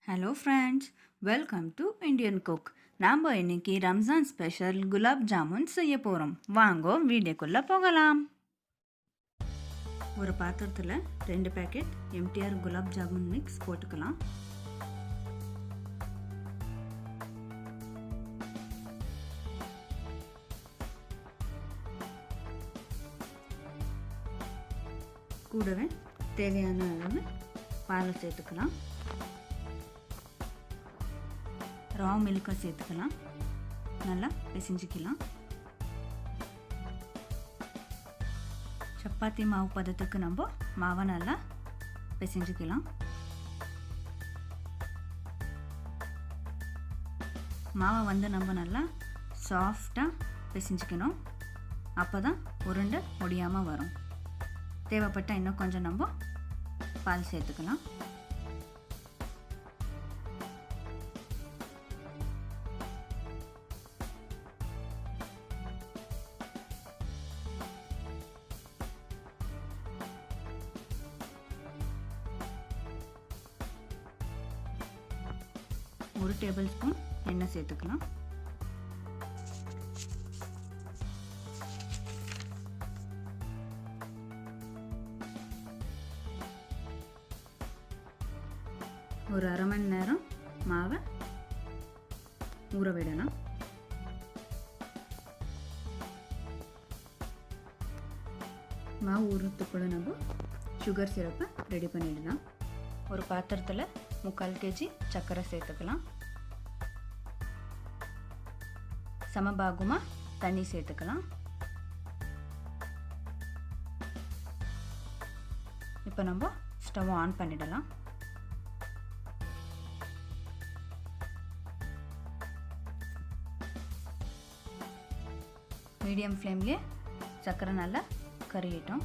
Hello friends, welcome to Indian cook. நாம் இன்னைக்கு Ramzan special gulab jamun செய்ய போகிறோம். வாங்கோ வீடியோக்குள்ளே போகலாம். ஒரு பாத்திரத்தில் 2 packet MTR gulab jamun mix போட்டுக்கலாம். கூடவே தேவையான அளவு பாலை சேர்த்துக்கலாம். ரா மில்கை சேர்த்துக்கலாம். நல்லா பிசைஞ்சிக்கலாம். சப்பாத்தி மாவு பதத்துக்கு நம்ம மாவை நல்லா பிசைஞ்சிக்கலாம். மாவை நம்ம நல்லா சாஃப்டாக பிசைஞ்சிக்கணும். அப்போ தான் உருண்டை முடியாமல் வரும். தேவைப்பட்டால் இன்னும் கொஞ்சம் நம்ம பால் சேர்த்துக்கலாம். ஒரு டேபிள் ஸ்பூன் எண்ணெய் சேர்த்துக்கலாம். ஒரு அரை மணி நேரம் மாவை ஊற விடணும். மாவு ஊறத்துக்குள்ள நம்ம சுகர் சிரப்பை ரெடி பண்ணிடலாம். ஒரு பாத்திரத்தில் 3/4 kg சர்க்கரை சேர்த்துக்கலாம். சமபாகமாக தண்ணி சேர்த்துக்கலாம். இப்போ நம்ம ஸ்டவ் ஆன் பண்ணிடலாம். மீடியம் ஃப்ளேம்லேயே சர்க்கரை நல்லா கறியிட்டோம்.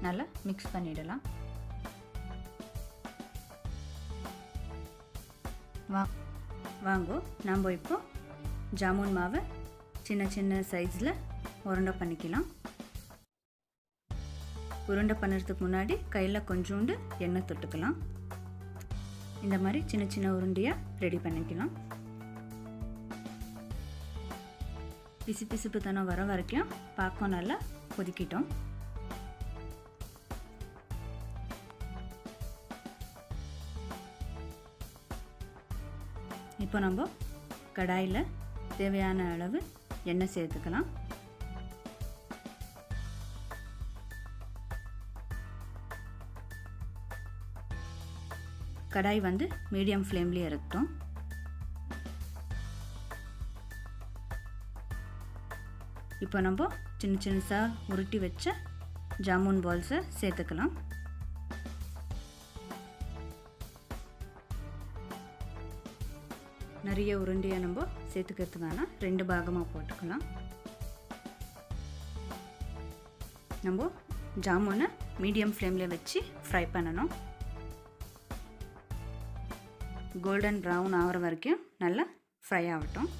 நல்லா மிக்ஸ் பண்ணிடலாம். வாங்கோ நம்ம இப்போ ஜாமுன் மாவை சின்ன சின்ன சைஸில் உருண்டை பண்ணிக்கலாம். உருண்டை பண்ணுறதுக்கு முன்னாடி கையில் கொஞ்சோண்டு எண்ணெய் தொட்டுக்கலாம். இந்த மாதிரி சின்ன சின்ன உருண்டையாக ரெடி பண்ணிக்கலாம். பிசு பிசுப்புத்தனம் வர வரைக்கும் பாக்கம் நல்லா கொதிக்கிட்டோம். இப்போ நம்ம கடாயில் தேவையான அளவு எண்ணெய் சேர்த்துக்கலாம். கடாய் மீடியம் ஃப்ளேம்லேயே இருக்கட்டும். இப்போ நம்ம சின்ன சின்னதாக உருட்டி வச்ச ஜாமுன் பால்ஸை சேர்த்துக்கலாம். நிறைய உருண்டையை நம்ம சேர்த்துக்கிறதுக்கான 2 பாகமாக போட்டுக்கலாம். நம்ம ஜாமுனை மீடியம் ஃப்ளேமில் வச்சு ஃப்ரை பண்ணணும். கோல்டன் ப்ரௌன் ஆகிற வரைக்கும் நல்லா ஃப்ரை ஆகட்டும்.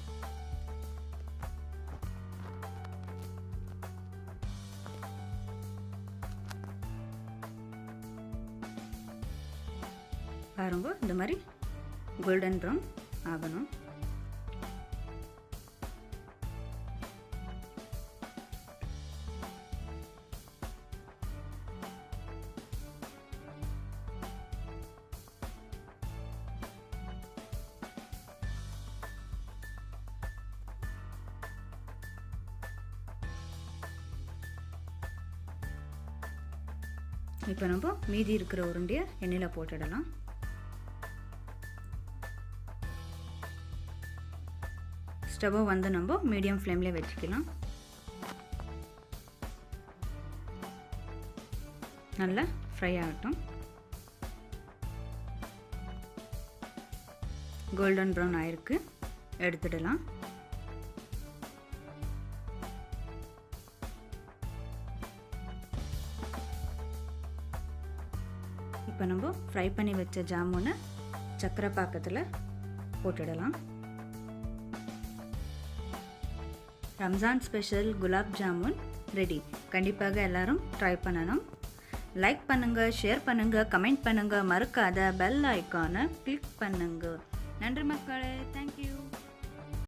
பாருங்க, இந்த மாதிரி கோல்டன் ப்ரௌன் ஆகணும். இப்போ நம்ம மீதி இருக்கிற உருண்டையை எண்ணெயில் போட்டுடலாம். ஸ்டவ்வை நம்ம மீடியம் ஃப்ளேமில் வச்சுக்கலாம். நல்லா ஃப்ரை ஆகட்டும். கோல்டன் ப்ரௌன் ஆயிருக்கு, எடுத்துடலாம். இப்போ நம்ம ஃப்ரை பண்ணி வச்ச ஜாமுனை சக்கரை பாக்கத்தில் போட்டுடலாம். Ramzan special gulab jamun ready. கண்டிப்பாக எல்லாரும் ட்ரை பண்ணணும். லைக் பண்ணுங்கள், ஷேர் பண்ணுங்கள், கமெண்ட் பண்ணுங்கள், மறக்காத பெல் ஐக்கானை கிளிக் பண்ணுங்கள். நன்றி மக்களே. தேங்க்யூ.